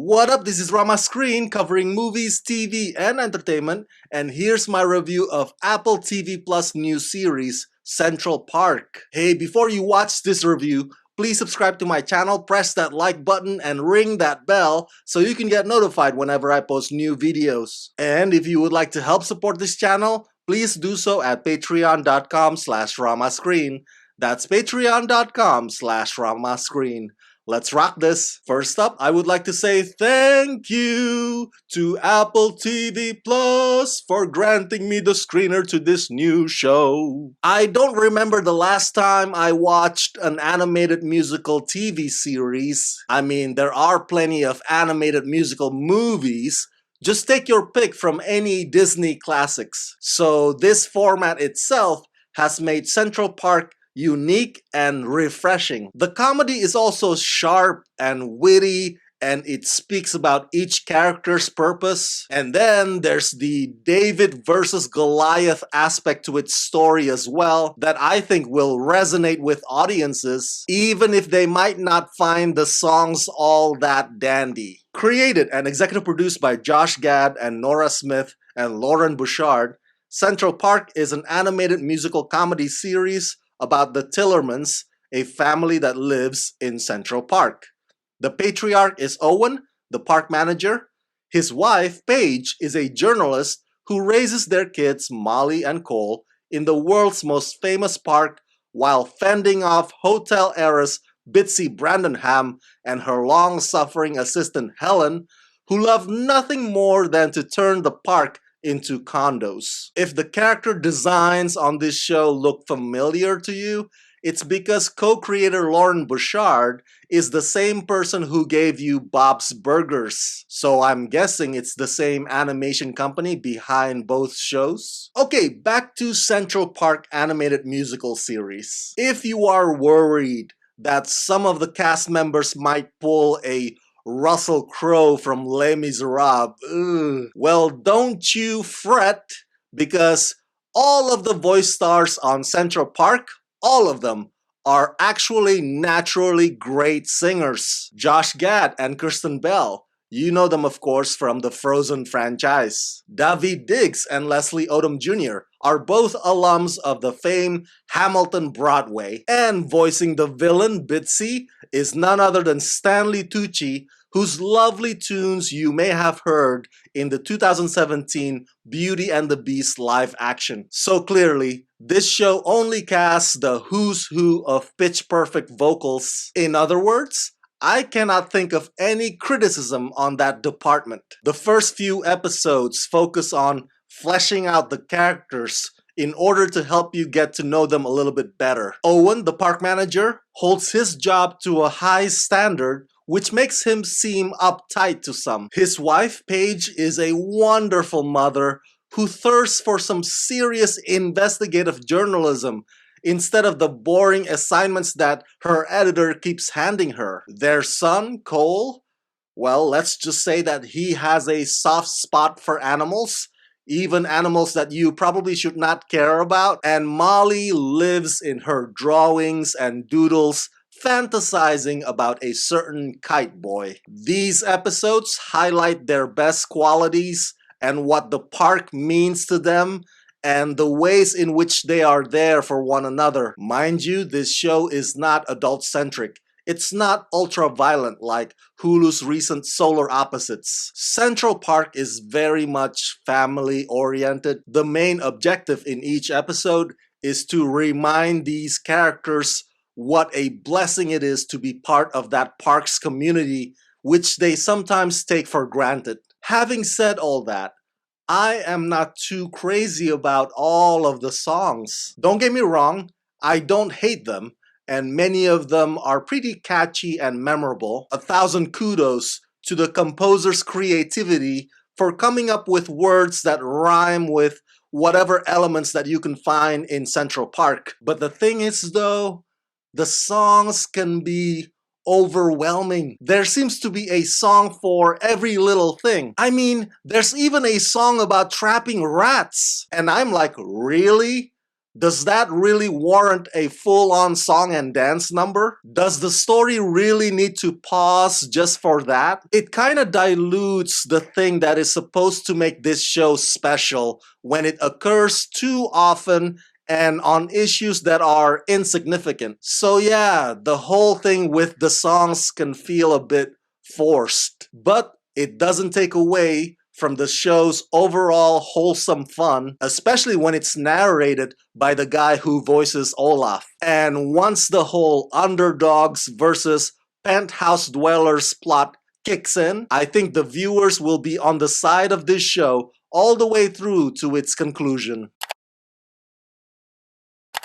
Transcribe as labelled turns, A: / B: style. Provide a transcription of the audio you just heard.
A: What up? This is Rama Screen covering movies, TV, and entertainment, and here's my review of Apple TV Plus new series, Central Park. Hey, before you watch this review, please subscribe to my channel, press that like button, and ring that bell so you can get notified whenever I post new videos. And if you would like to help support this channel, please do so at patreon.com/ramascreen. That's patreon.com/ramascreen. Let's rock this. First up, I would like to say thank you to Apple TV Plus for granting me the screener to this new show. I don't remember the last time I watched an animated musical TV series. I mean, there are plenty of animated musical movies. Just take your pick from any Disney classics. So this format itself has made Central Park unique and refreshing. The comedy is also sharp and witty, and it speaks about each character's purpose. And then there's the David versus Goliath aspect to its story as well that I think will resonate with audiences, even if they might not find the songs all that dandy. Created and executive produced by Josh Gad and Nora Smith and Loren Bouchard, Central Park is an animated musical comedy series about the Tillermans, a family that lives in Central Park. The patriarch is Owen, the park manager. His wife, Paige, is a journalist who raises their kids, Molly and Cole, in the world's most famous park while fending off hotel heiress Bitsy Brandenham and her long-suffering assistant Helen, who love nothing more than to turn the park into condos. If the character designs on this show look familiar to you, it's because co-creator Loren Bouchard is the same person who gave you Bob's Burgers. So I'm guessing it's the same animation company behind both shows. Okay, back to Central Park animated musical series. If you are worried that some of the cast members might pull a Russell Crowe from Les Miserables, well, don't you fret, because all of the voice stars on Central Park, all of them, are actually naturally great singers. Josh Gad and Kristen Bell, you know them of course from the Frozen franchise. Daveed Diggs and Leslie Odom Jr. are both alums of the famed Hamilton Broadway, and voicing the villain Bitsy is none other than Stanley Tucci, whose lovely tunes you may have heard in the 2017 Beauty and the Beast live action. So clearly, this show only casts the who's who of pitch-perfect vocals. In other words, I cannot think of any criticism on that department. The first few episodes focus on fleshing out the characters in order to help you get to know them a little bit better. Owen, the park manager, holds his job to a high standard, which makes him seem uptight to some. His wife, Paige, is a wonderful mother who thirsts for some serious investigative journalism instead of the boring assignments that her editor keeps handing her. Their son, Cole, well, let's just say that he has a soft spot for animals, even animals that you probably should not care about. And Molly lives in her drawings and doodles, fantasizing about a certain kite boy. These episodes highlight their best qualities and what the park means to them and the ways in which they are there for one another. Mind you, this show is not adult-centric. It's not ultra-violent like Hulu's recent Solar Opposites. Central Park is very much family-oriented. The main objective in each episode is to remind these characters what a blessing it is to be part of that park's community, which they sometimes take for granted. Having said all that, I am not too crazy about all of the songs. Don't get me wrong, I don't hate them, and many of them are pretty catchy and memorable. 1,000 kudos to the composer's creativity for coming up with words that rhyme with whatever elements that you can find in Central Park. But the thing is though, the songs can be overwhelming. There seems to be a song for every little thing. I mean, there's even a song about trapping rats. And I'm like, really? Does that really warrant a full-on song and dance number? Does the story really need to pause just for that? It kind of dilutes the thing that is supposed to make this show special when it occurs too often and on issues that are insignificant. So yeah, the whole thing with the songs can feel a bit forced, but it doesn't take away from the show's overall wholesome fun, especially when it's narrated by the guy who voices Olaf. And once the whole underdogs versus penthouse dwellers plot kicks in, I think the viewers will be on the side of this show all the way through to its conclusion.